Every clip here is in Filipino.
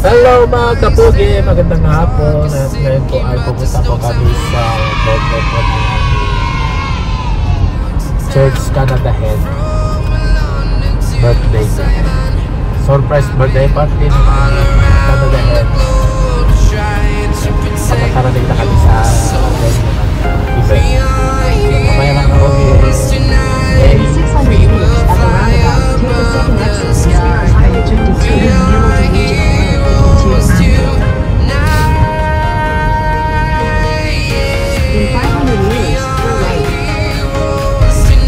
Hello mga kapugi, magandang hapon. At ngayon po ay pupunta po kami sa Church Canada Head birthday. Surprise birthday party ng Canada Head. Pagkakarating na kami sa event. Mamaya lang ako eh. 600 meters at the roundabout, take the second exit eastbound Highway 52 in Hamilton Regional Area 52. In 500 meters, turn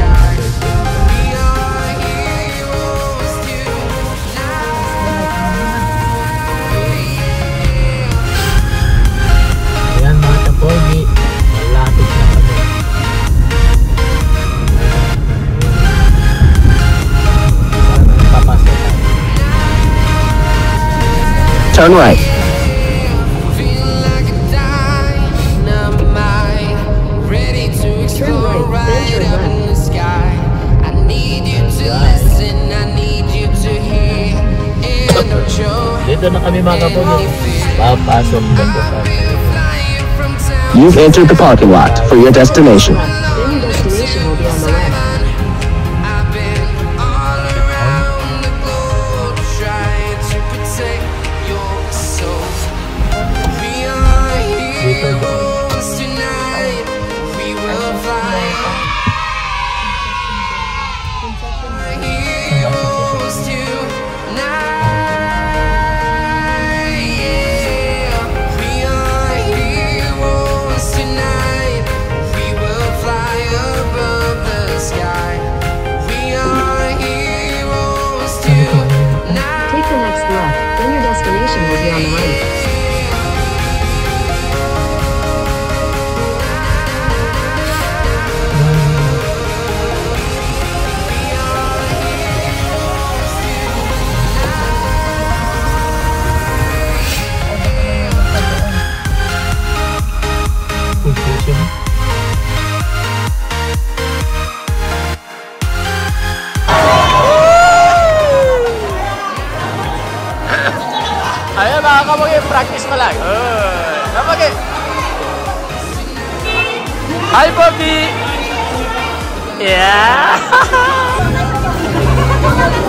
right. Ayan mga kapogi, malapit na kami. Turn right. Dito na kami mga kapogi. Papasok na po kami. You've entered the parking lot for your destination. Then your destination will be on the left. Dito doon. Take the next left, then your destination will be on the right. Ayan mga kapogi, practice pa lang. Kapogi! Hi Bobby! Yeah!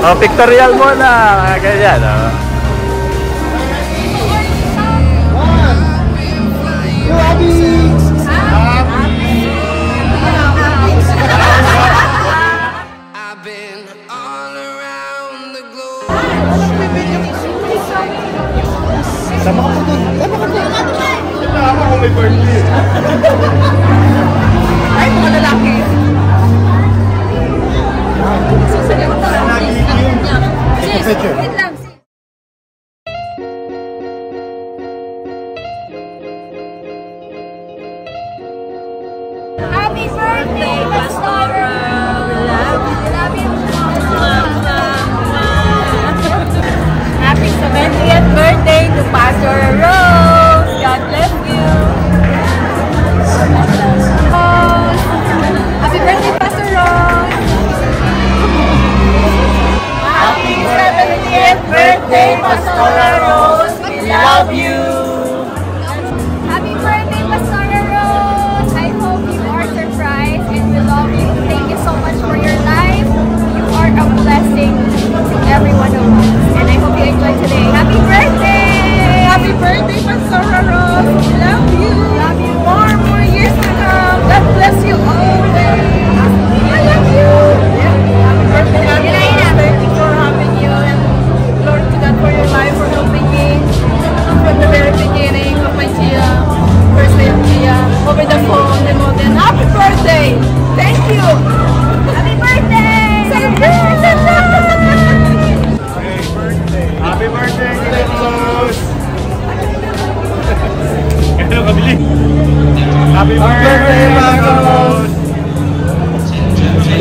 Oh, pictorial muna. Ganyan, oh. Sama ka po doon. Sama ka doon. Sama ko may birthday. Ay, mga lalaki. Susunod na lalaki. Picture. Wait lang. Happy birthday, Pastor! Love you. Happy 70th birthday to Pastor Rose. God bless you. Happy birthday, Pastor Rose. Happy 70th birthday, Pastor Rose. We love you. Happy birthday, Pastor Rose. I hope you are surprised and we love you. Thank you so much for your life. You are a blessing to every one of us. And I hope you enjoy today. Happy birthday! Happy birthday, Pastor Rose! We love you! Love you! More years to come! God bless you always! I love you! Happy birthday! Happy birthday! Thank you for having you and glory to God for your life, for helping me from the very beginning of my Chia, first day of Chia, over the phone and all that. Happy birthday! Thank you! Happy birthday! Happy birthday, Rose! Kaya kabili. Happy birthday, Rose!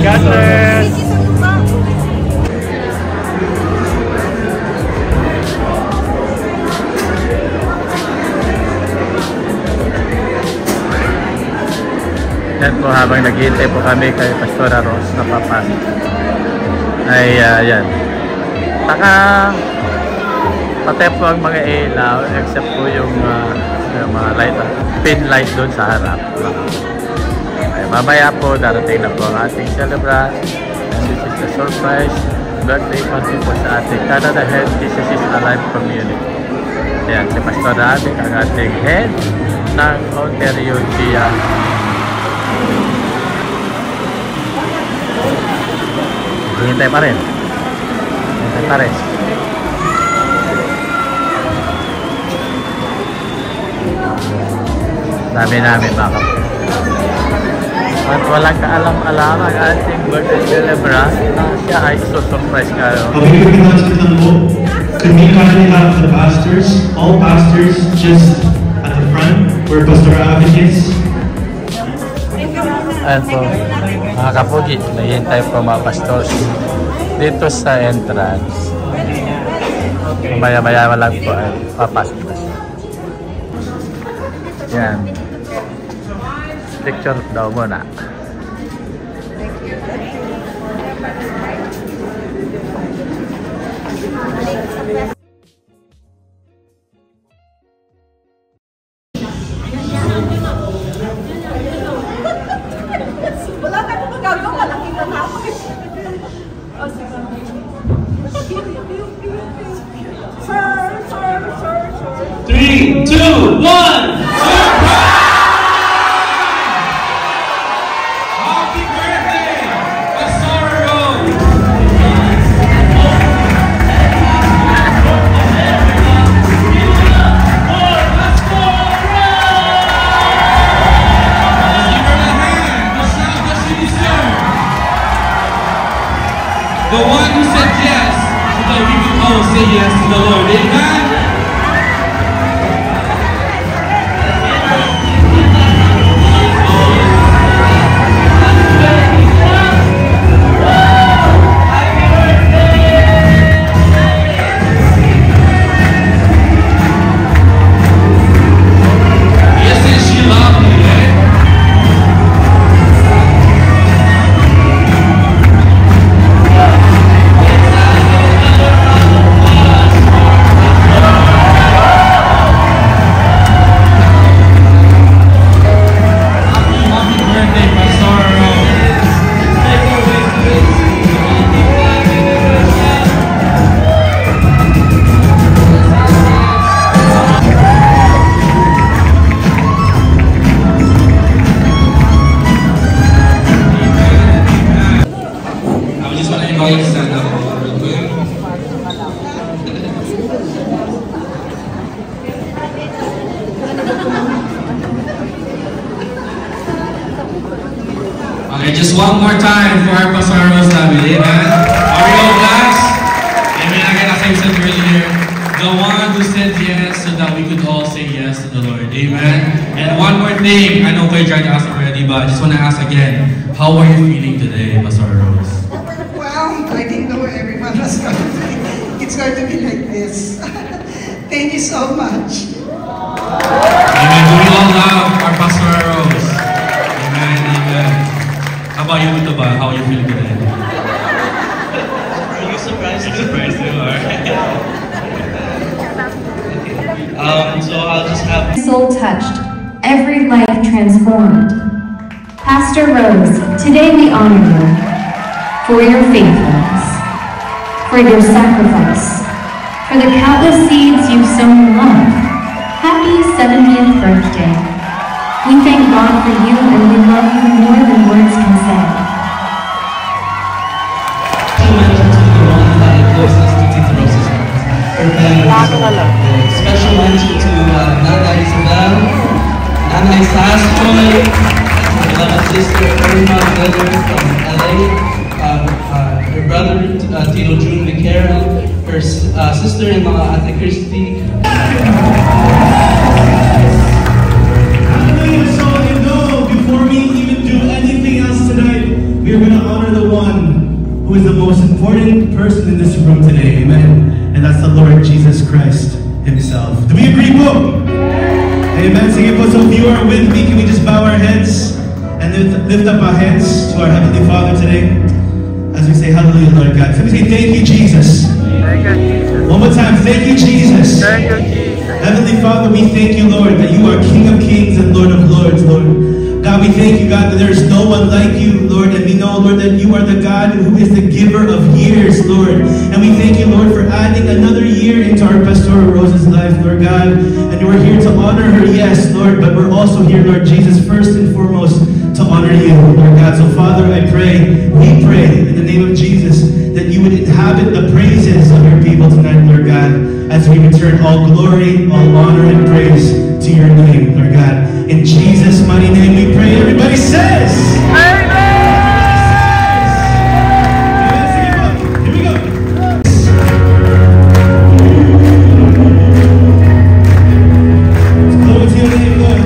God bless! Yan po habang naghihintay po kami kay Pastora Rose na papasok. ay yan. Patay po ang mga ilaw except po yung mga light, pin light doon sa harap. Ay, mamaya po darating na po ang ating celebrant, and this is the surprise birthday party po sa ating Canada Head Jesus is Alive community. Ayan, si Pastor David ang ating head ng Ontario GIA. Hintay pa rin. Hintay pa rin. Dami namin baka. At walang kaalam-alam ang ating birthday celebrant na siya ay surprise kayo. Could we kindly have the pastors, all pastors, just at the front where Pastor David is? Ayan po, mga kapugi, nahihintay po mga pastors dito sa entrance. Maya-maya lang po ay papasok na siya. Yan. Picture daw muna. Wala tayo magagawa, nakita na ako. 3, 2, 1. The one who said yes, so that we can all say yes to the Lord. Amen? Okay, just one more time for our Pasaros family, amen? Are we all blessed? Amen, again, as I said earlier, the one who said yes so that we could all say yes to the Lord, amen? And one more thing, I know Kuya tried to ask already, but I just want to ask again, how are you feeling today, Pasaros? Well, I didn't know everyone was going to be. It's going to be like this. Thank you so much. Amen, do we all love our Pasaros? Amen, amen. How about you, Tuba? How are you feeling today? Are you surprised? Surprised too, alright. So I'll just have Soul touched, every life transformed. Pastor Rose, today we honor you for your faithfulness, for your sacrifice, for the countless seeds you've sown in love. Happy 70th birthday. We thank God for you and we love you more than words can say. Special mention to Nana Isabel, Nana Isaskoy, my beloved sister Irma Miller from LA, her brother Tito June Vicara, her sister-in-law Ate Christy. So you know, before we even do anything else tonight, we are going to honor the one who is the most important person in this room today, amen? And that's the Lord Jesus Christ himself. Do we agree, po? Amen. Sige po, so if you are with me, can we just bow our heads and lift up our hands to our Heavenly Father today? As we say, hallelujah, Lord God. hands. Let me say thank you, Jesus. Thank you, Jesus. One more time, thank you, Jesus. Thank you, Jesus. Heavenly Father, we thank you, Lord, that you are King of kings and Lord of lords, Lord. God, we thank you, God, that there is no one like you, Lord, and we know, Lord, that you are the God who is the giver of years, Lord. And we thank you, Lord, for adding another year into our Pastoral Rose's life, Lord God. And we're here to honor her, yes, Lord, but we're also here, Lord Jesus, first and foremost, to honor you, Lord God. So, Father, I pray, we pray, in the name of Jesus, that you would inhabit the praises of your people tonight, Lord God, as we return all glory, all honor, and praise to your name, Lord God. In Jesus' mighty name we pray. Everybody says, Amen! Here we go. Glory to your name, Lord.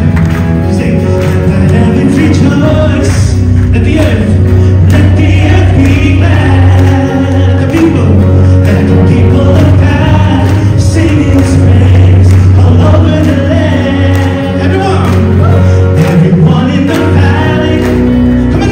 You say, let the heavens rejoice. Let the earth be glad. The people of God sing his praise all over the land. Everyone in the valley, come on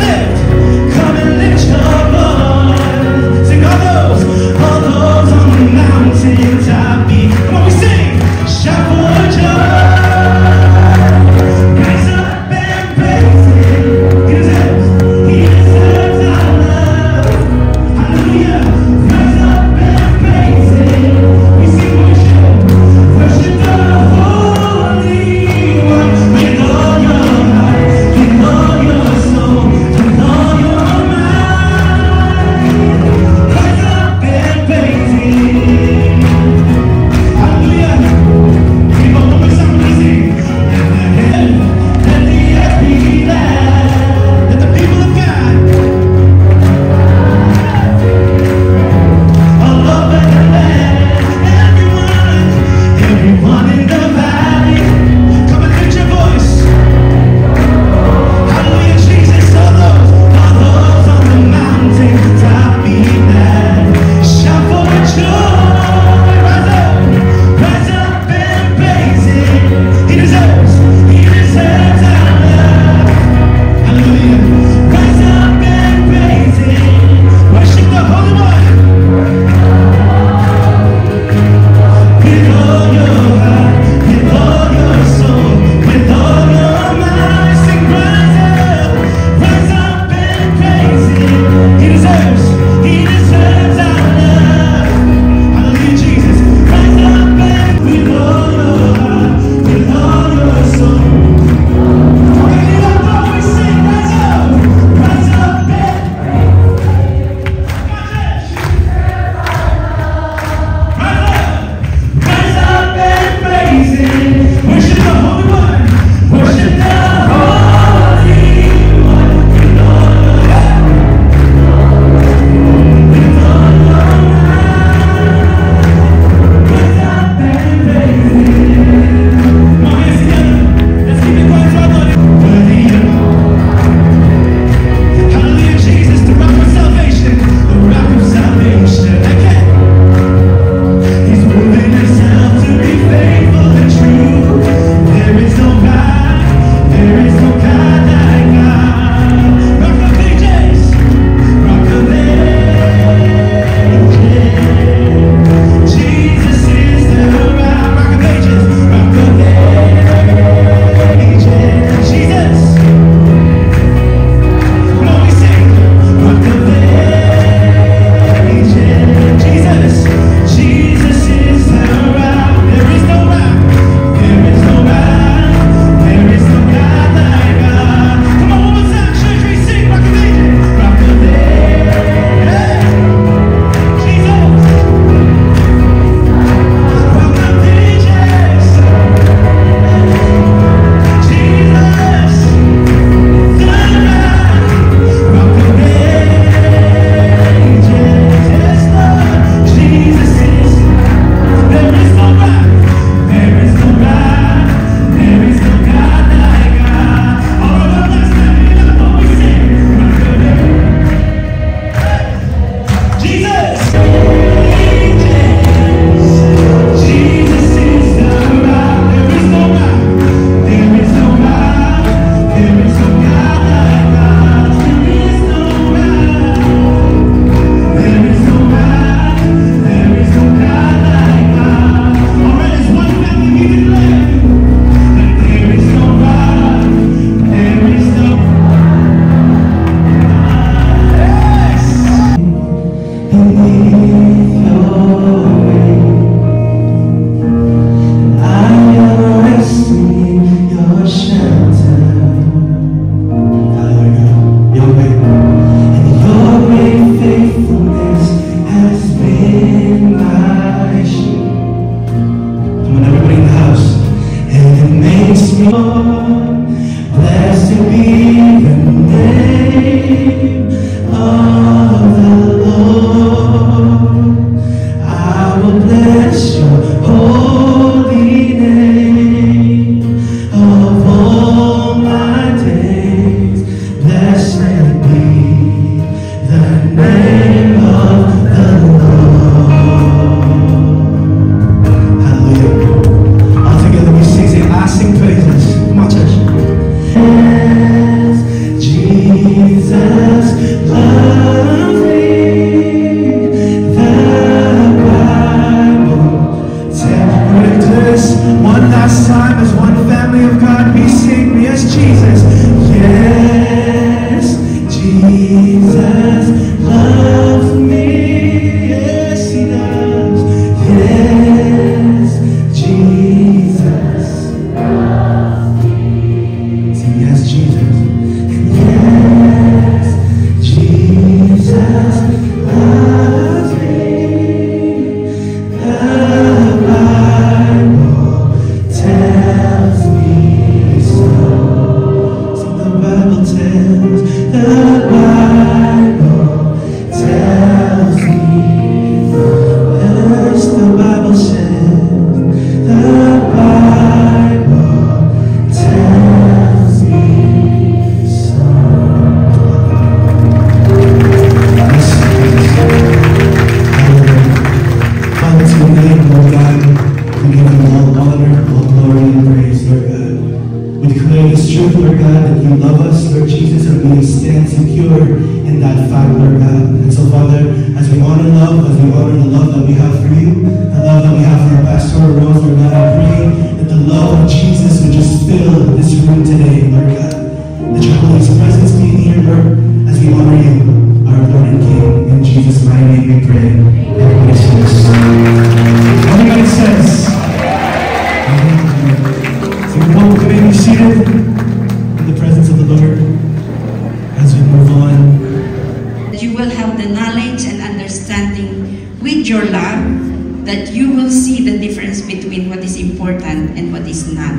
will have the knowledge and understanding with your love, that you will see the difference between what is important and what is not,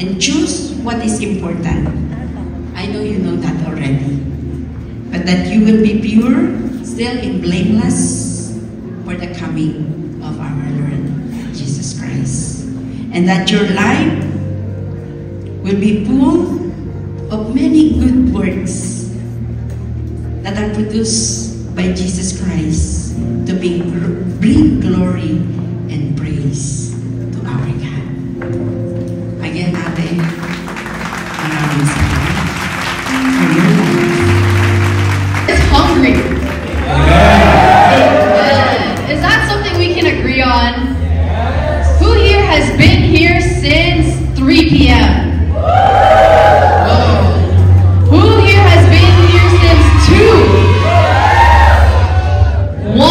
and choose what is important. I know you know that already, but that you will be pure, still and blameless for the coming of our Lord Jesus Christ, and that your life will be full of many good works that are produced by Jesus Christ to bring glory and praise to our God. Again, Ate, maraming salamat for your life. It's hungry. Is that something we can agree on? Who here has been here since 3 p.m.? Who here has been here since 2? 1.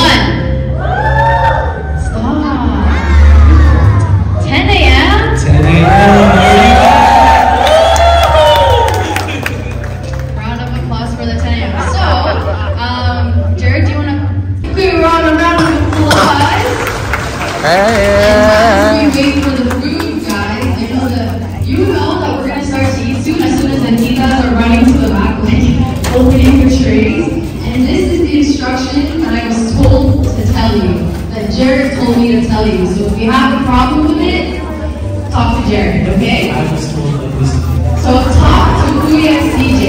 Stop. 10 a.m.? 10 a.m. Round of applause for the 10 a.m. So, Jared, do you want to do a round of applause? As we wait for the food, guys, I know that you know that we're going to start to eat soon, as soon as the Nitas are running to the back, like, opening the trays. And this is the instruction that I was told to tell you, that Jared told me to tell you. So if you have a problem with it, talk to Jared, okay? I was told that this. So talk to Kuya and CJ.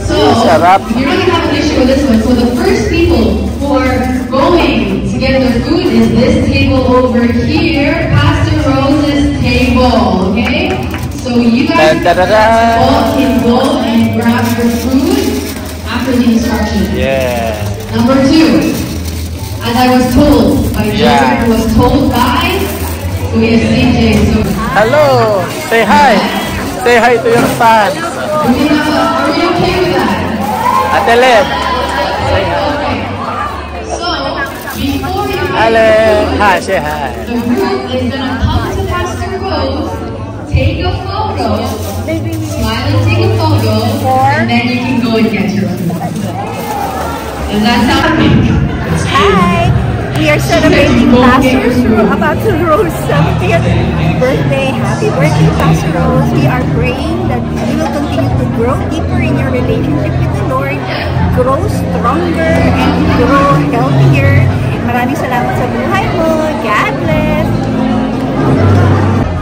So you're not going to have an issue with this one. So the first people who are going to get their food is this table over here, Pastor Rose's table, okay? So you guys all can go and grab your food after the instructions. Yeah. Number 2, as I was told by Jared, was told by Kuya CJ. So Hello. Say hi. Say hi to your fans. are we okay with that? Ate Leb. Okay. So, before you Hi, say hi. the group is going to come to Pastor Rose, take a photo, smile and take a photo, and then you can go and get your food. Does that sound good? Hi! We are celebrating Pastor Rose's 70th birthday. Happy birthday, Pastor Rose. We are praying that you will continue to grow deeper in your relationship with the Lord, grow stronger, and grow healthier. Maraming salamat sa buhay mo. God bless!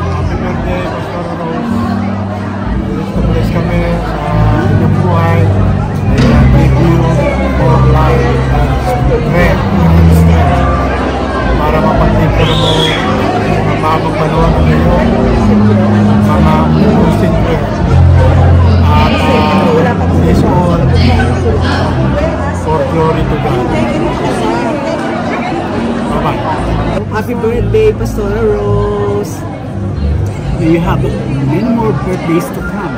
Happy birthday, Pastor Rose. Bless kami sa inyong buhay. And give you more life and strength. Para mapagkita mo mga magpanuan ng iyo, mga Christian prayer. At this all for glory to God. Bye-bye. Happy birthday, Pastor Rose. May you have many more birthdays to come.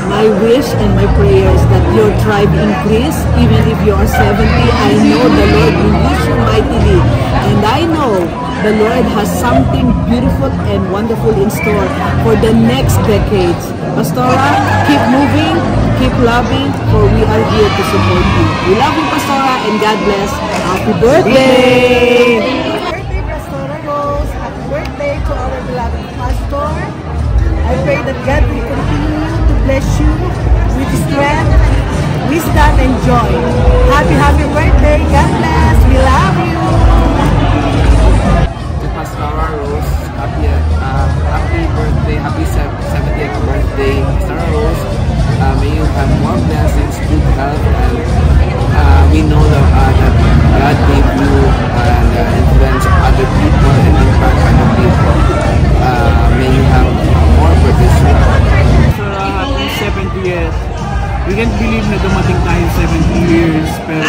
My wish and my prayer is that your tribe increase. Even if you are 70, I know the Lord will use you mightily. And I know the Lord has something beautiful and wonderful in store for the next decades. Pastora, keep moving, keep loving, for we are here to support you. We love you, Pastora, and God bless. Happy birthday! Happy birthday, Pastora Rose. Happy birthday to our beloved pastor. I pray that God will continue to bless you with strength, wisdom, and joy. Happy birthday. God bless. We love you. To Pastora Rose, happy birthday, happy 70th birthday, Pastora Rose. May you have more blessings, good health, and we know that God gave you influence other people and impact other people. May you have more for this year. Happy 70 years. We can't believe na dumating tayo 70 years, pero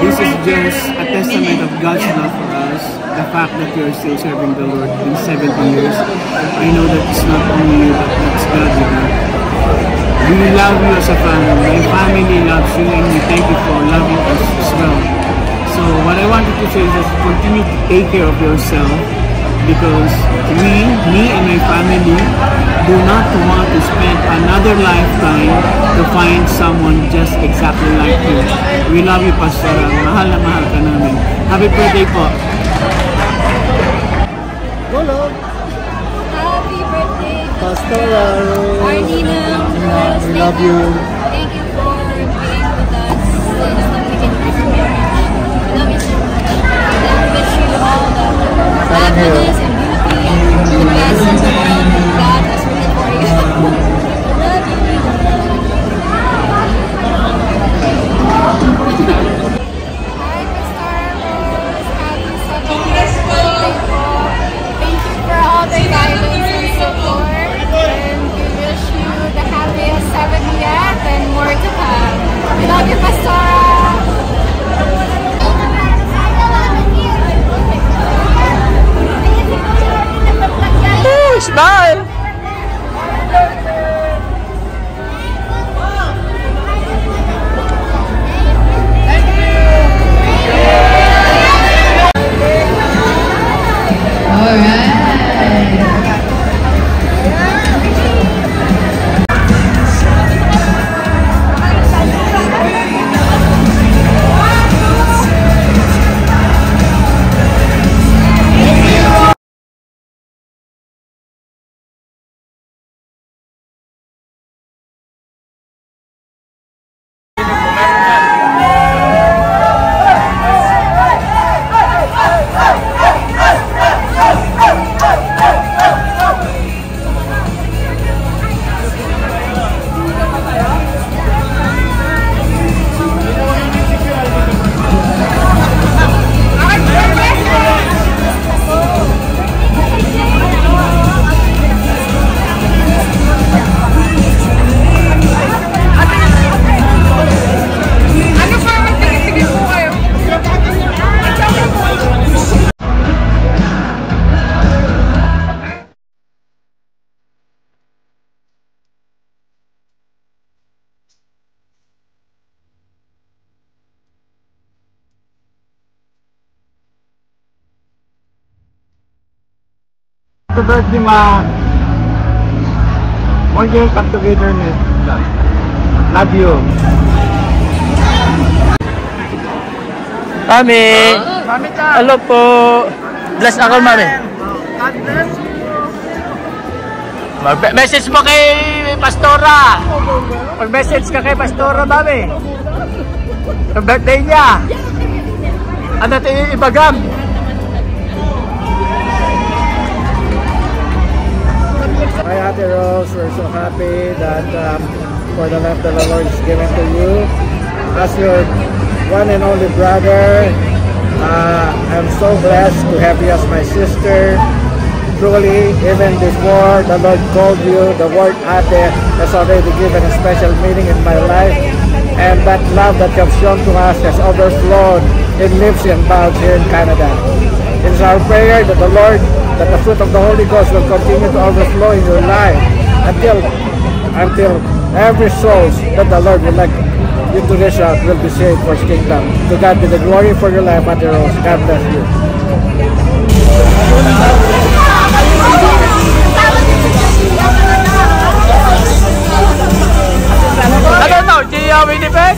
this is just a testament of God's love for us. The fact that you are still serving the Lord in 70 years. I know that it's not only you, but it's God with you. We love you as a family. My family loves you, and we thank you for loving us as well. So what I wanted to say is just continue to take care of yourself. because me and my family do not want to spend another lifetime to find someone just exactly like you. We love you, Pastor. Mahal na mahal ka namin. Happy birthday po. Hello. Happy birthday, Pastor Arnina. we love you. Thank you for being with us since the beginning of your marriage. We love you so much. And we wish you all the happiness and beauty and the best in the world that God has written for you. Love you. Hi, Pastor Rose. Happy 70th birthday po. Thank you for all the guidance and support. And we wish you the happiest 70th and more to come. We love you, Pastora. Woo! Smile! Happy birthday, Ma. One year come together. Love you. Mami! Hello po! Bless ako, Mami. God bless you. Mag-message mo kay Pastora! Mag-message ka kay Pastora, Mami. Sa birthday niya. Ano ito yung ibagam? Hi, Ate Rose. We're so happy that for the love that the Lord is giving to you. As your one and only brother, I'm so blessed to have you as my sister. Truly, even before the Lord called you, the word Ate has already given a special meaning in my life. And that love that you have shown to us has overflowed in leaps and bounds here in Canada. It is our prayer that the Lord, that the fruit of the Holy Ghost will continue to overflow in your life until every soul that the Lord would like you to reach out will be saved for His kingdom. To God be the glory for your life, Ate Rose. God bless you. Ano to? Gia Winnipeg?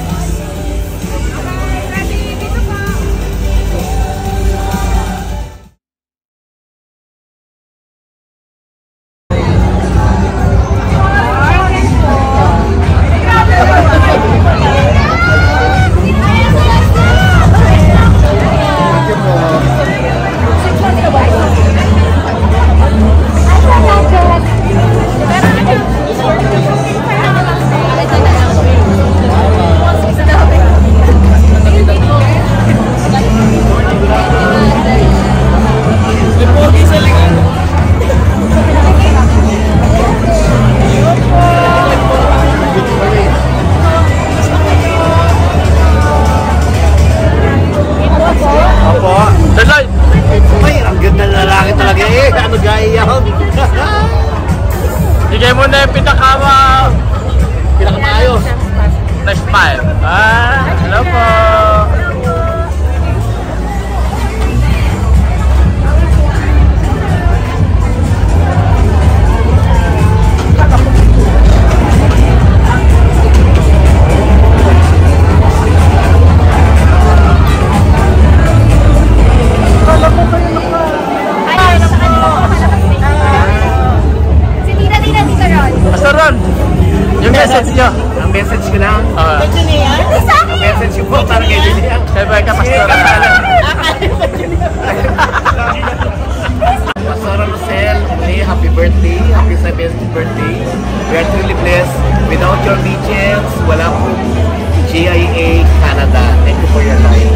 Kuya Lai.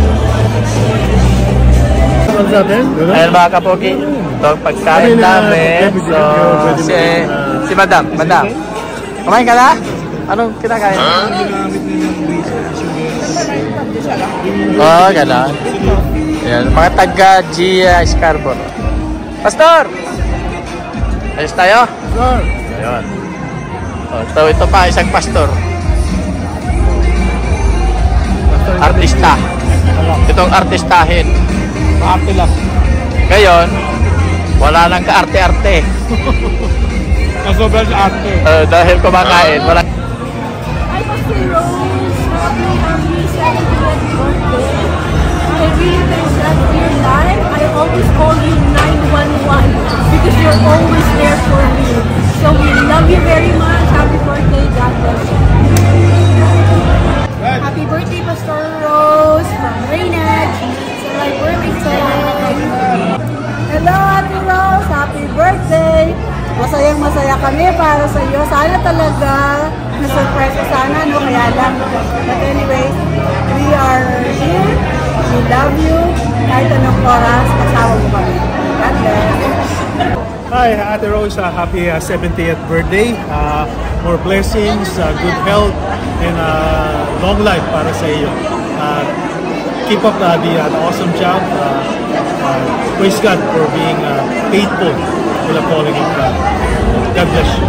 Ayan mga kapogi, ito ang pagkain namin. So, si Madam. Kumain ka na? Anong kinakain? Oo, gano'n. Ayan, mga taga Gia Scarborough. Pastor! Ayos tayo? Ayun. Ito pa, isang pastor. Artista. Itong artistahin. Arte lang. Ngayon, wala nang ka-arte-arte. Nasobra sa arte. Dahil kumakain, wala. Hi, Pastor Rose. Happy 70th birthday. I really wish that in your life, I always call you 911 because you're always there for me. So we love you very much. Happy birthday. God bless you. Happy birthday, Pastor Rose from Reynard. It's my birthday. Hello, Ate Rose. Happy birthday. Masayang-masaya kami para sa iyo. Sana talaga na-surprise ka sana, no? Kaya lang. But anyway, we are here. We love you. Kahit anong oras, kasama mo kami. God bless. Hi, Ate Rose. Happy 70th birthday. More blessings, good health, and long life para sa iyo. Keep up the awesome job. Praise God for being faithful to the calling of God. God bless you.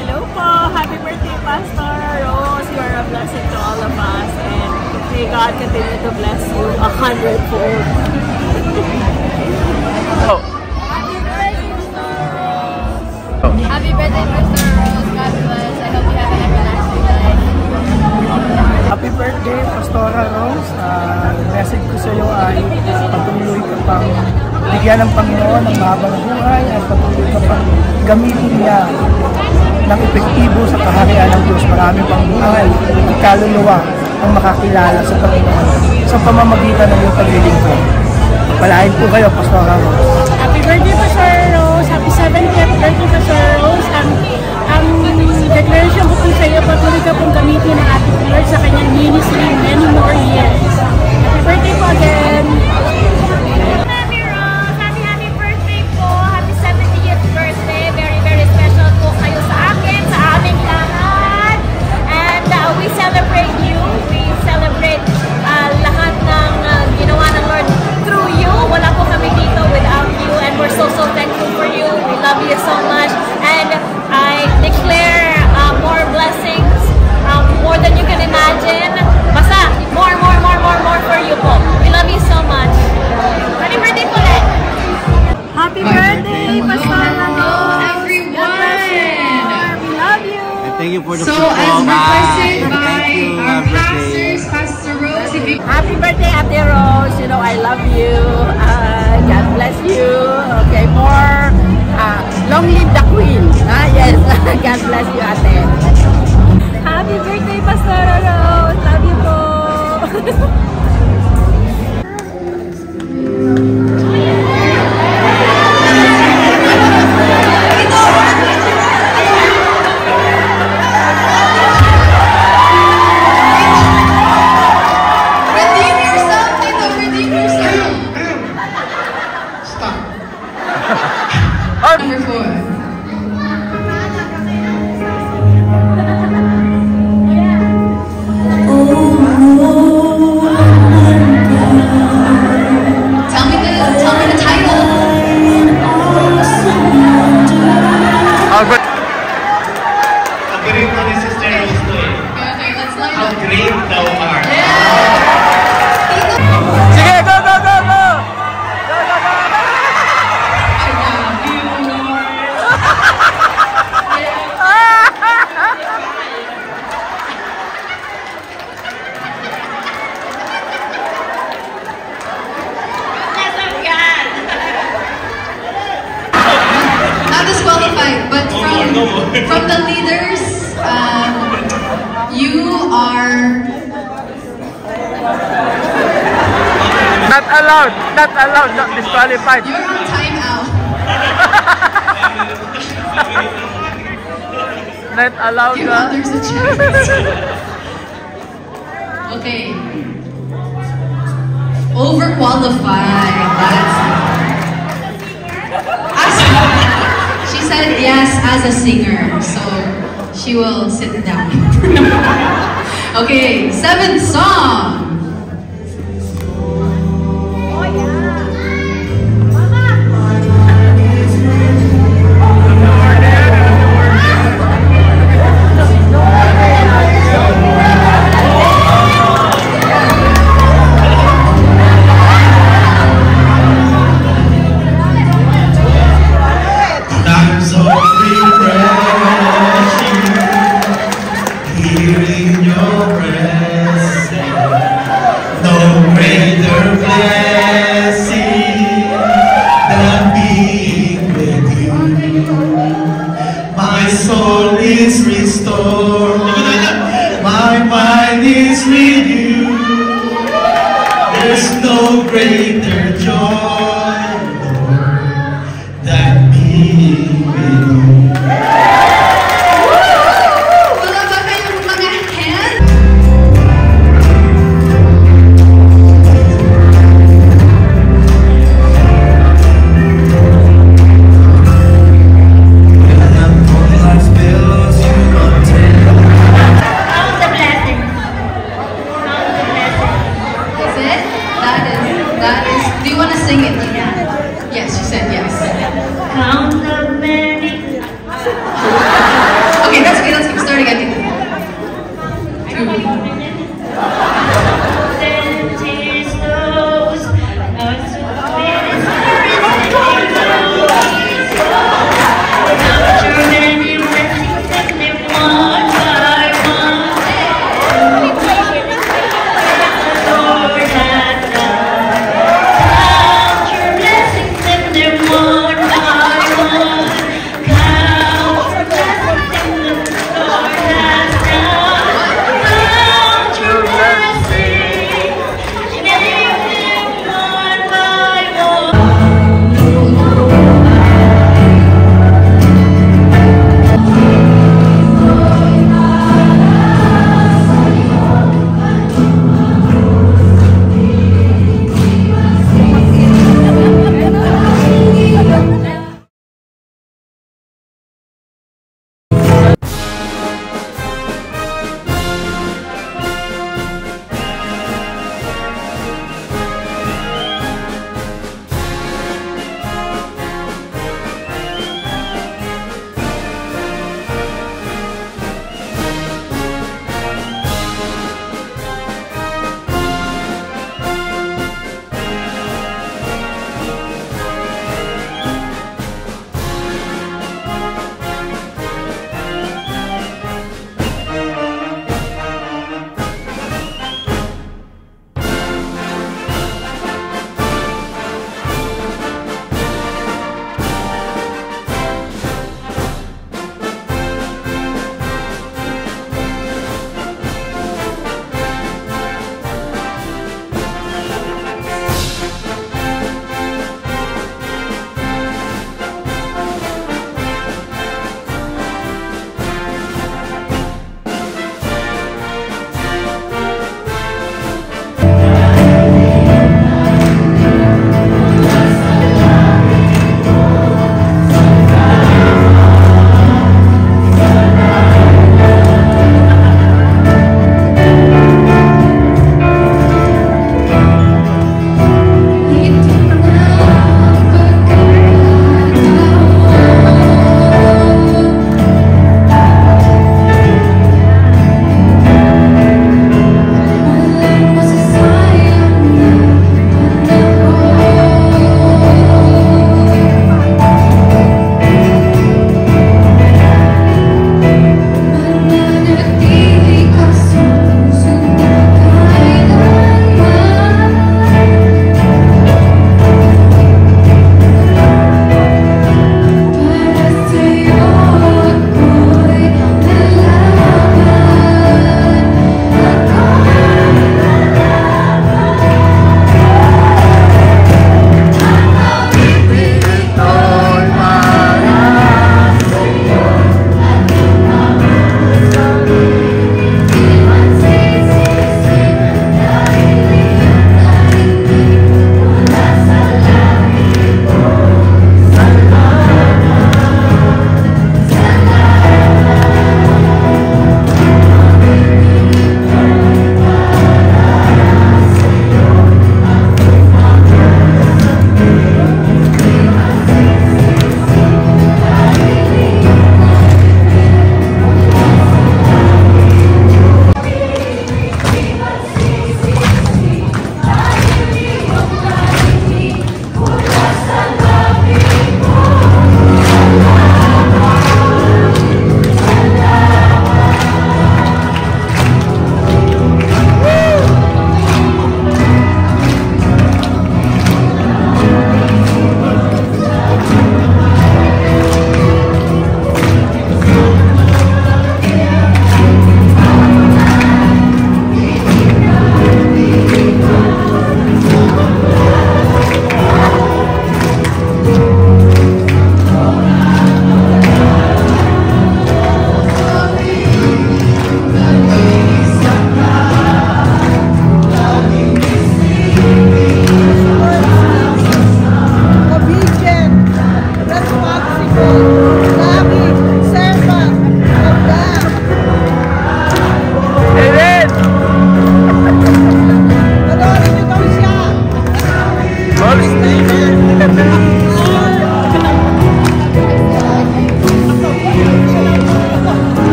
Hello po. Happy birthday, Pastor Rose. You are a blessing to all of us. And may God continue to bless you 100-fold. Happy birthday, Pastor Rose. God bless. I hope you have an everlasting life. Happy birthday, Pastora Rose. Message ko sa iyo ay patuloy ka pang bigyan ng Panginoon ng mahabang buhay at patuloy ka pang gamitin niya ng epektibo sa kaharian ng Diyos. Marami pang buhay at kaluluwa ang makakilala sa Panginoon sa pamamagitan ng iyong paglilingkod. Palain po kayo, Pastora Rose. Happy birthday, Pastor Rose. Happy 70th birthday, Pastor Rose. Ang declaration ko po sa iyo, patuloy ka pong gamitin ng ating Lord sa kanyang ministry many more years. Happy birthday po again. Happy Rose. Happy birthday po. Happy 70th birthday. Very, very special po kayo sa akin, sa aming lahat. And we celebrate you. We celebrate lahat ng ginawa ng Lord through you. Wala po kami dito without you. And we're so thankful for you. We love you so much. And I declare more blessings, more than you can imagine. Basta, more for you po. We love you so much. Happy birthday po ulit. Happy birthday, Pastor Rose. Everyone. We love you. And thank you for the So football. as requested by Thank you. our pastors, Pastor Rose, if you Happy birthday, Ate Rose. You know, I love you. God bless you. Okay, more. Long live the Queen. Yes. God bless you, Ate. Happy birthday, Pastor Rose. Love you po. redeem yourself, Tito, redeem yourself. Stop. Number 4. Tell me the title. How great How great thou art. Sige, go! Not disqualified, but from the leaders, you are Not allowed, not disqualified. You're on timeout. Not allowed. Give others a chance. Okay. Overqualified. She said yes as a singer, so she will sit down. Okay, 7th song. Do you want to sing it?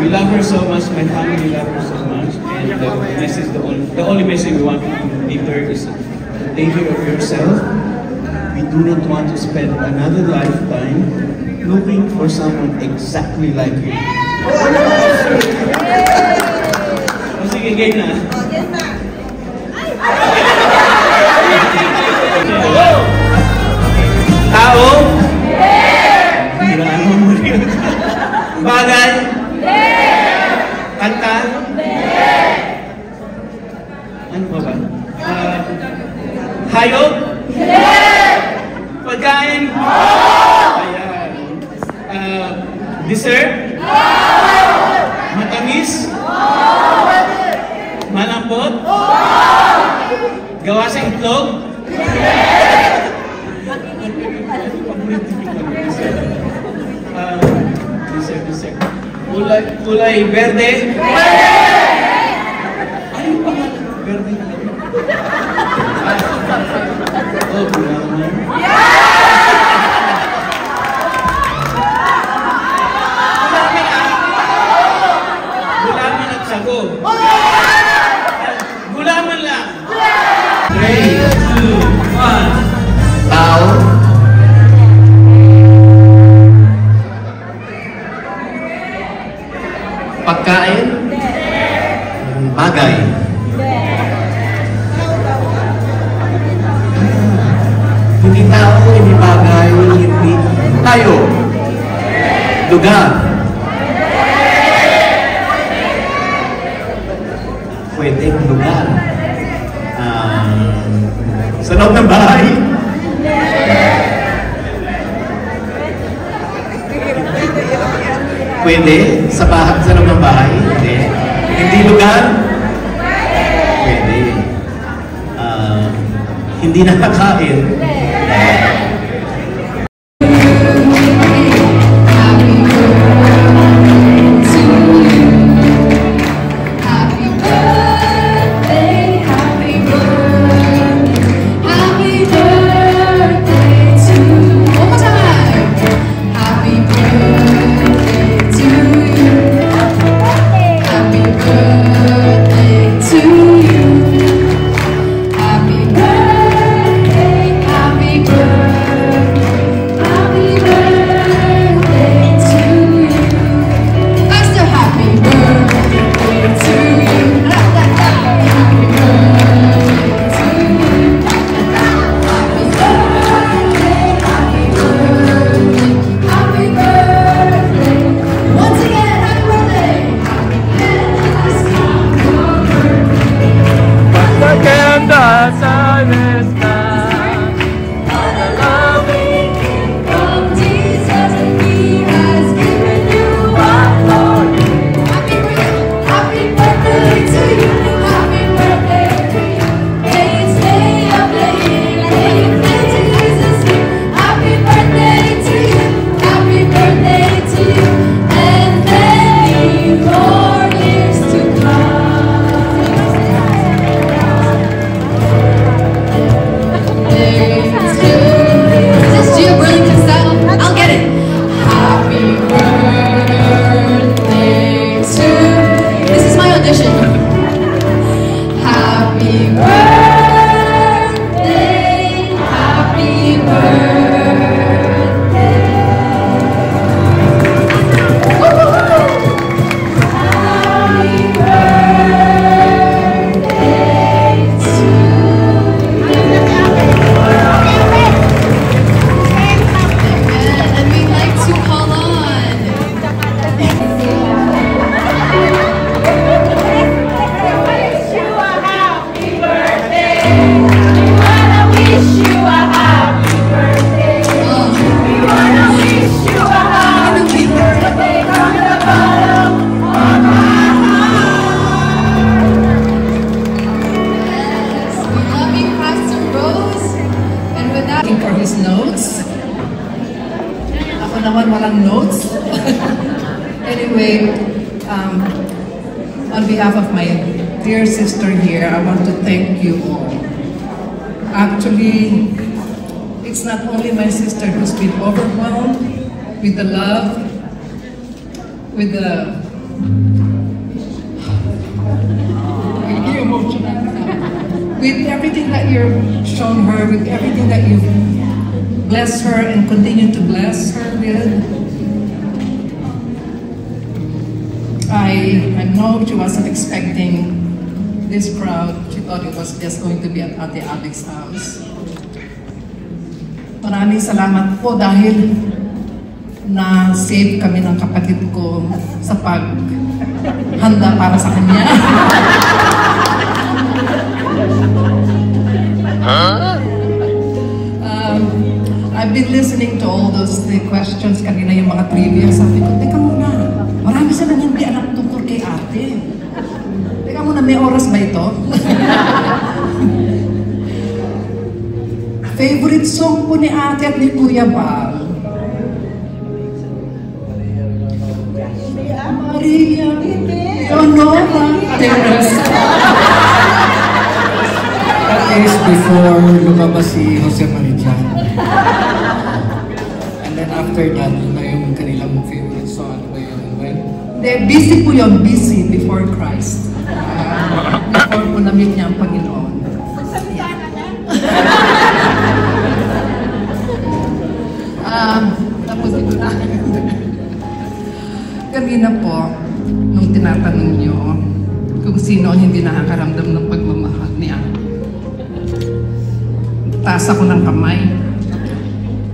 We love her so much, my family love her so much, and this is the only message we want to leave her is take care of yourself. We do not want to spend another lifetime looking for someone exactly like you. O sige, game na. Tao? Hiraan mo mo rin. Bagay? Kanta? Ano ba ba? Hayop? Pagkain? Ayan. Dessert? Matamis? Malambot? Gawa sa itlog? Dessert. Kulay verde? Ano yung pangalan? Verde? Oh, gulaman. Gulaman at sago. Gulaman lang. 3, 2, 1. Tao. Pagkain? Bagay? Hindi tao, hindi bagay, hindi tayo. Lugar? Pwedeng lugar. Sa loob ng bahay? Pwede? Sa loob ng bahay? Hindi. Hindi lugar? Pwede. Hindi nakakain? Wish you a happy birthday. naman walang notes. Anyway, on behalf of my dear sister here, I want to thank you all. Actually, it's not only my sister who's been overwhelmed with the love, with the with everything that you've shown her, with everything that you've blessed her and continue to bless her with. I know she wasn't expecting this crowd. She thought it was just going to be at Ate Abig's house. Maraming salamat po dahil na-save kami ng kapatid ko sa paghanda para sa kanya. I've been listening to all those questions kanina, yung mga trivia. Sabi ko, teka muna, marami silang hindi alam tungkol kay ate. Teka muna, may oras ba ito? Favorite song po ni ate at ni Kuya Bal? Maria Leonora Teresa. That is before lumabas si Jose Marijan. And then after that, yun na yung kanilang favorite song. Ano ba yun? Busy po yun, busy before Christ. Before po na-meet niya ang Panginoon. Tapos ito na. Kanina po, nung tinatanong niyo kung sino ang hindi nakakaramdam ng pagmamahal niya, taas ako ng kamay.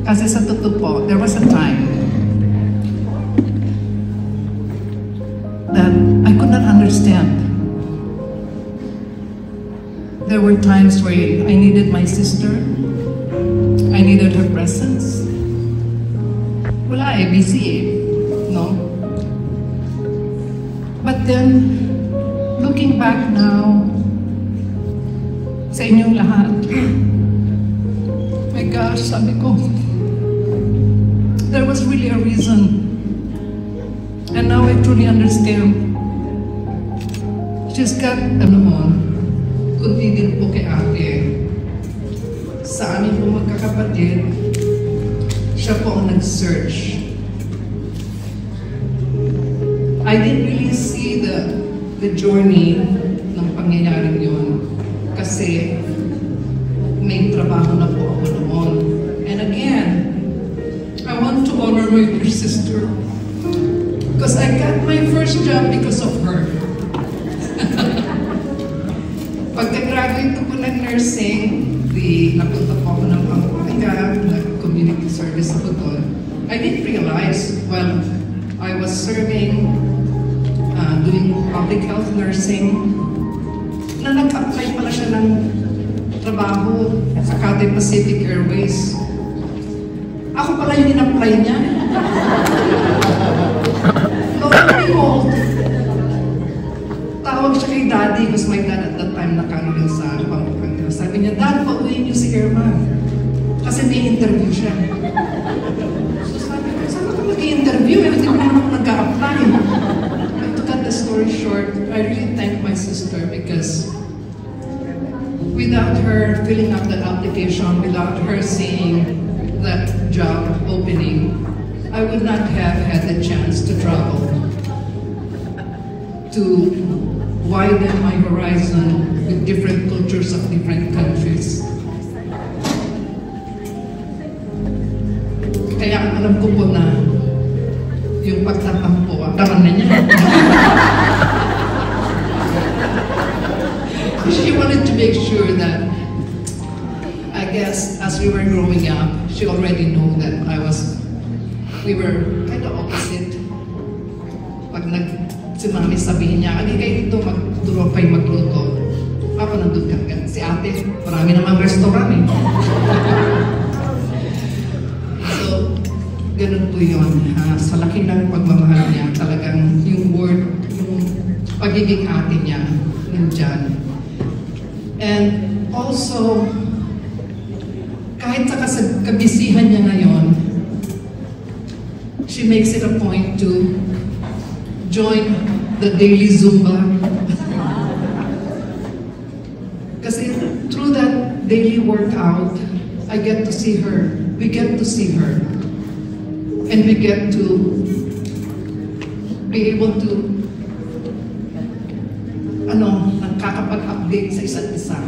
Kasi sa totoo po, there was a time that I could not understand. There were times where I needed my sister. I needed her presence. Wala eh, busy eh. No? But then, looking back now, sa inyong lahat, my gosh, sabi ko, there was really a reason. And now I truly understand. She's got, kundi din po kay ate. Sa amin po magkakapatid, siya po ang nag-search. I didn't really see the journey ng pangyayaring yun kasi may trabaho na po ako noon. And again, I want to honor my dear sister because I got my first job because of her. Pagka-graduate ko ng nursing, napunta po ako ng Pampanga, nag-community service ako doon. I didn't realize while I was serving, doing public health nursing, na nag-apply pala siya ng trabaho sa Cathay Pacific Airways. Ako pala yung in-apply niya. Lo and behold, tawag siya kay Daddy because my dad at that time nakangin sa Pampanga. Sabi niya, Dad, pauwiin niyo si Irma. Kasi may interview siya. So sabi ko, saan ako mag-i-interview? Hindi ko naman ako nag-a-apply. To cut the story short, I really thank my sister because without her filling up that application, without her seeing that job opening, I would not have had the chance to travel, to widen my horizon with different cultures of different countries. Kaya alam ko po na yung pagtatampo, karan na niya. She wanted to make sure that, I guess, as we were growing up, she already knew that we were kind of opposite. Pag si mami sabihin niya, ali kayo dito, magturo kayo magluto. Ako nandun ka. Si ate, marami namang restaurant eh. So, ganun po yun. Sa laki ng pagmamahal niya, talagang yung word, yung pagiging ate niya, nandyan. And also, kahit sa kabisihan niya ngayon, she makes it a point to join the daily Zumba. Kasi through that daily workout, I get to see her. We get to see her. And we get to be able to nakakapag-update sa isa't isa.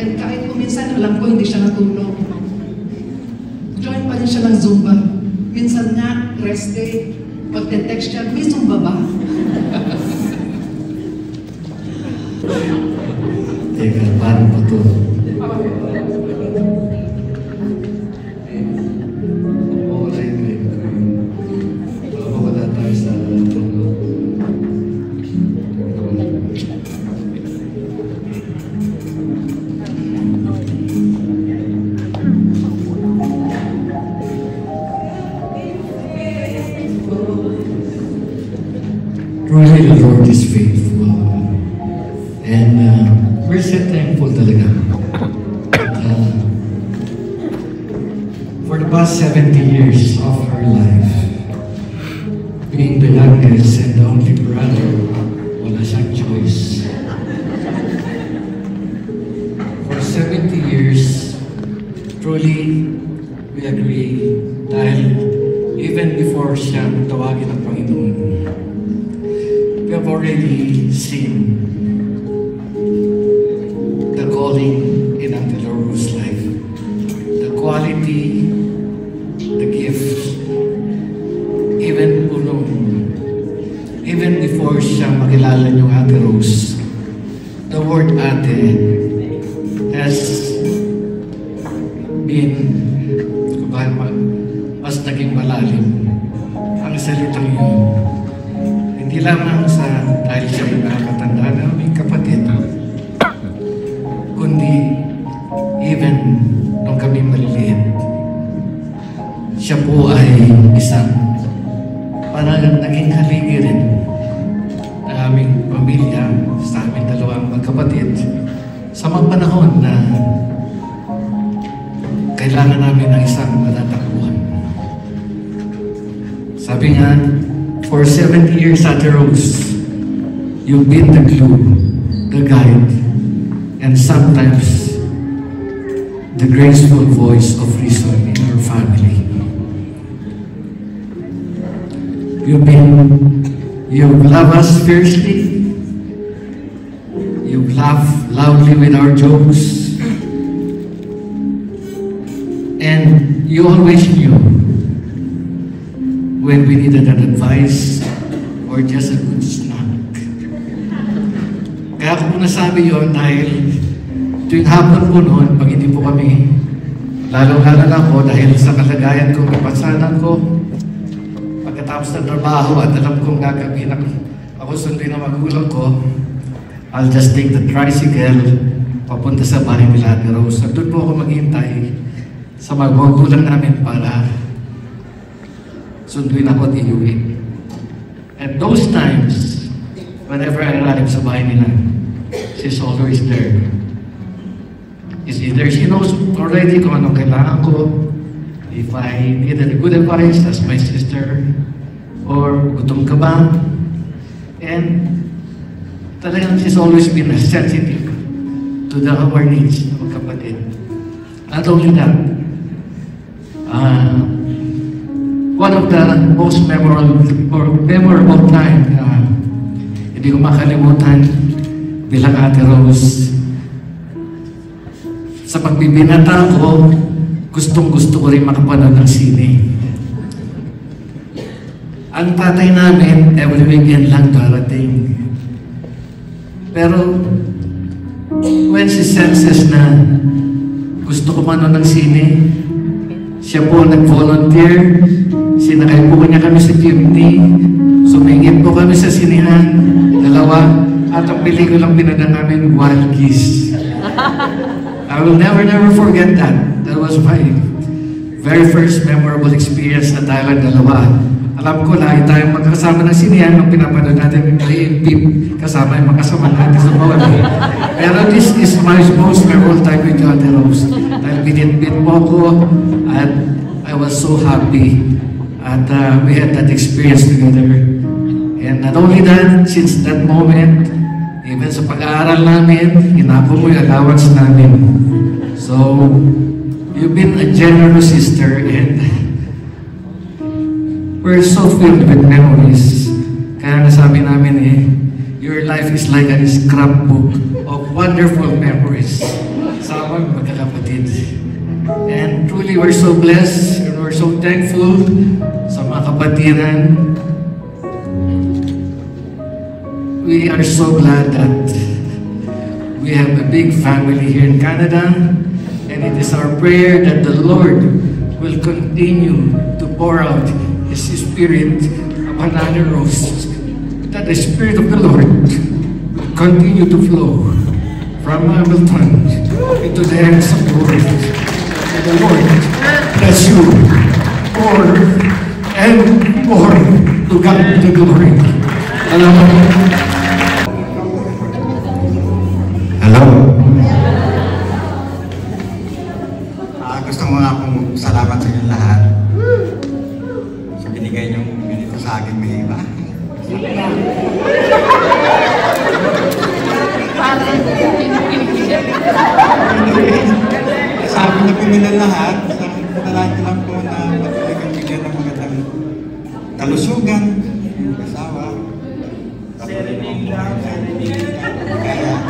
And kahit kung minsan alam ko hindi siya natulog, join pa rin siya ng Zumba. Minsan nga, rest day, pag-text siya, may Zumba ba? Teka, paano ba ito? Wala tayo sa tulog. Truly, the Lord is faithful. And we're so thankful talaga. For the past 70 years of her life, being the youngest and the only brother, wala siyang choice. For 70 years, truly, we agree, dahil even before siya tawagin ng Panginoon, we have already seen the calling in Ate Loru's life, the quality, the gift, even before siya makilala niyo Ate Rose, the word Ate has been mas naging malalim ang salitang yun. Hindi lamang sa dahil siya nakakatanda na aming kapatid, kundi even nung kami maliliit, siya po ay isang parang naging haligi rin ng aming pamilya, sa aming dalawang magkapatid, sa mga panahon na kailangan namin ng isang matatakbuhan. Sabi nga, for 70 years, Ate Rose, you've been the glue, the guide, and sometimes the graceful voice of reason in our family. You've loved us fiercely. You've laughed loudly with our jokes. And you always knew when we needed an advice or just a good snack. Kaya ko po nasabi yun dahil tuwing hapon po noon, pag hindi po kami, lalo-lalo na ako dahil sa kalagayan ko, kapansanan ko, pagkatapos ng trabaho at alam kong gagawin ako sunduin ng magulang ko, I'll just take the tricycle papunta sa bahay nila ni Rose. At doon po ako maghintay sa magulang namin para sunduin ako at iuwi. At those times, whenever I arrive sa bahay nila, she's always there. It's either she knows already kung anong kailangan ko, if I needed a good advice, that's my sister, or gutom ka ba? And talagang she's always been sensitive to our needs, mga kapatid. Not only that, one of the most memorable time hindi ko makalimutan bilang Ate Rose, sa pagbibinata ko, gustong-gusto ko rin makapanood ng sine. Ang tatay namin, every weekend lang darating. Pero, when she senses na gusto ko manood ng sine, siya po nag-volunteer, sinakay po niya kami sa jeepney, sumingit po kami sa sinehan, dalawa, at ang pelikulang pinadang namin, Wild Geese. I will never forget that. That was my very first memorable experience na tayo lang dalawa. Alam ko, lahat tayong magkasama ng sinehan nung pinapanood natin yung Pip, kasama yung makasama natin sa bawal. Pero this is my most memorable time with you, Ate Rose. Dahil binitbit mo ko, at I was so happy At we had that experience together. And not only that, since that moment, even sa pag-aaral namin, hinapon mo yung allowance namin. So, you've been a generous sister, and we're so filled with memories. Kaya nasabi namin your life is like a scrapbook of wonderful memories sa aming magkakapatid. And truly, we're so blessed and we're so thankful sa mga kapatiran. We are so glad that we have a big family here in Canada, and it is our prayer that the Lord will continue to pour out His Spirit upon Anna Rose, that the Spirit of the Lord will continue to flow from Hamilton into the ends of the world. And the Lord bless you more and more. To God be the glory. Hello. Gusto mo nga akong salamat sa inyong lahat. Sa binigay niyong ganito sa akin, may iba. Sabi na po nila lahat, panalangin ko lang po na patuloy kang bigyan ng magandang kalusugan, kasawa, patuloy mong kaya,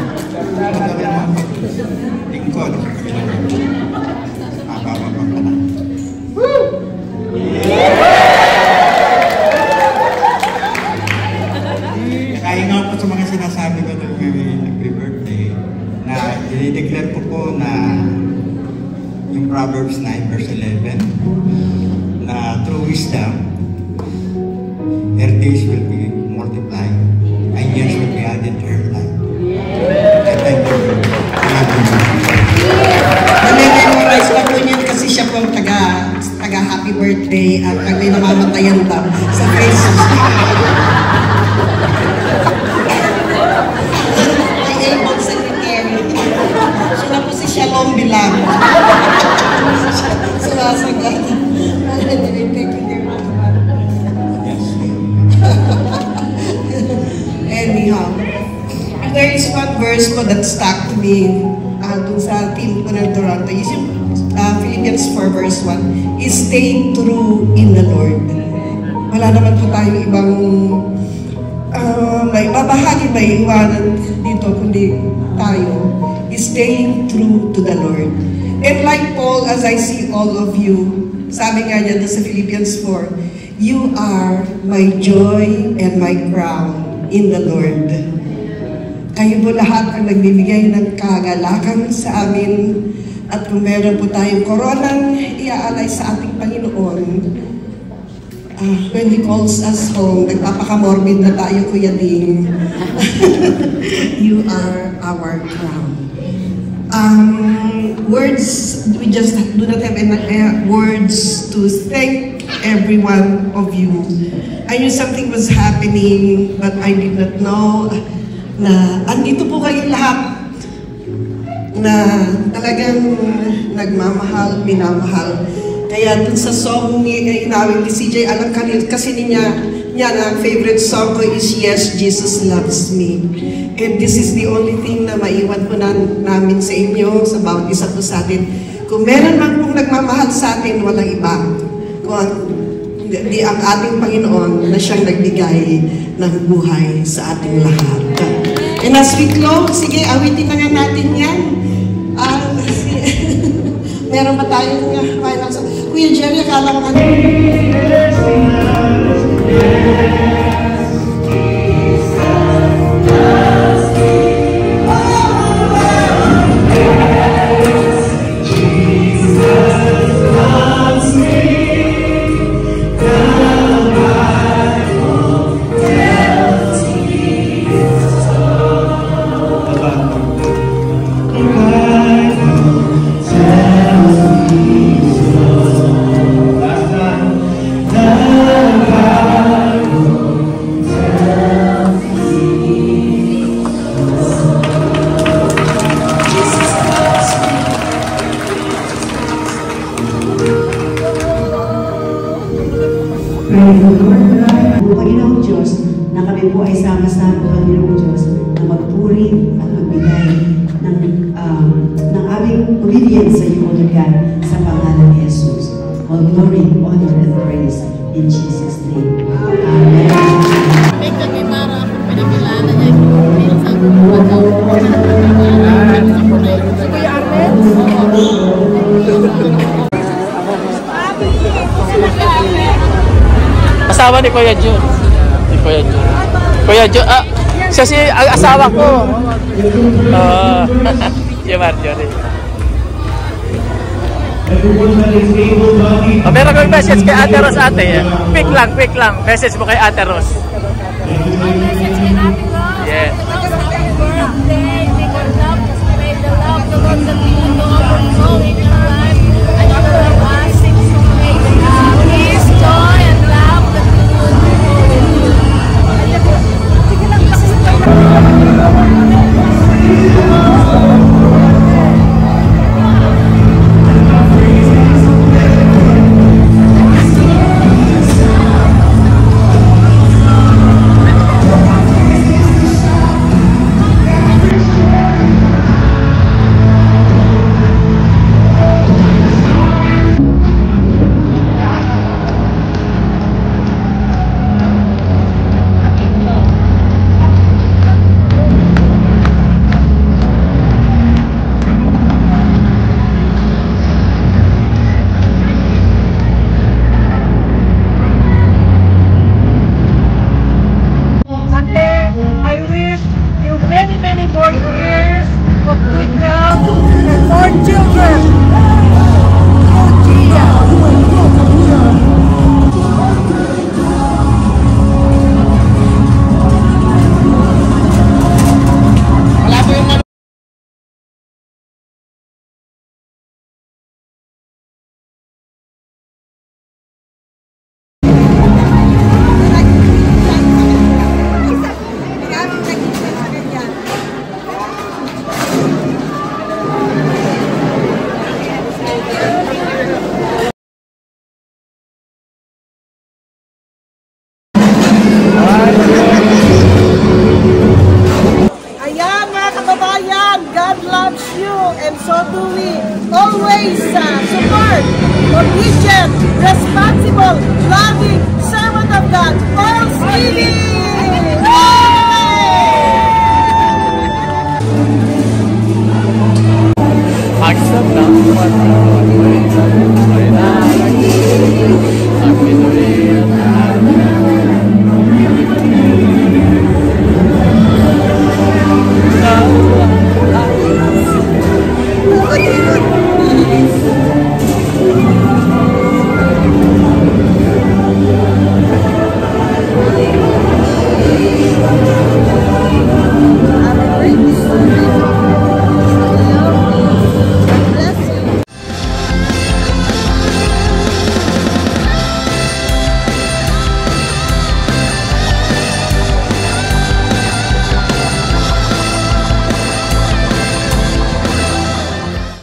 lingkod, mabababang ka na. Kaya nga po sa mga sinasabi ko nag-birthday, na i-declare ko po na yung Proverbs 9 verse 11, na through wisdom, their days will be multiplied and years will be added to her life. Memorize na po niyan kasi siya po taga-happy birthday at may namamatayan daw sa Facebook. May airport secretary. Siya na po si Shalom Bilang. Sumasagot. Anyhow, there is one verse ko that stuck to me dun sa team ko ng Toronto. Is yung Philippians 4 verse 1 is stay true in the Lord. Wala naman po tayong ibang may babahagi, may iwanan dito kundi tayo is staying true to the Lord. And like Paul, as I see all of you, sabi nga niya sa Philippians 4, you are my joy and my crown in the Lord. Kayo po lahat ang nagbibigay ng kagalakan sa amin. At kung meron po tayong koronang iaalay sa ating Panginoon, when He calls us home, nagpapakamorbid na tayo, Kuya Ding. You are our crown. Words, we just do not have enough words to thank every one of you. I knew something was happening, but I did not know na andito po kayo lahat na talagang nagmamahal, minamahal. Kaya dun sa song ni inawit ni CJ, alam kasi niya ang favorite song ko is Yes, Jesus Loves Me. And this is the only thing na maiwan po namin sa inyo, sa bawat isa po sa atin. Kung meron man pong nagmamahal sa atin, walang iba. Kung di ang ating Panginoon na siyang nagbigay ng buhay sa ating lahat. And as we close, sige, awitin na nga natin yan. Meron ba tayong Kuya Jerry, akala mo Panginoong Diyos, na kami po ay sama-sama, Panginoong Diyos, na magpuri at magbigay ng aming obedience sa iyo, O God, sa pangalan ni Jesus. All glory, honor, and praise in Jesus' name. Amen. Asawa ni Kuya Jun. Si Kuya Jun. Kuya Jun, siya si asawa ko. Si Marjorie. Meron kong message kay Ate Ros, ate. Quick lang. Message mo kay Ate Ros.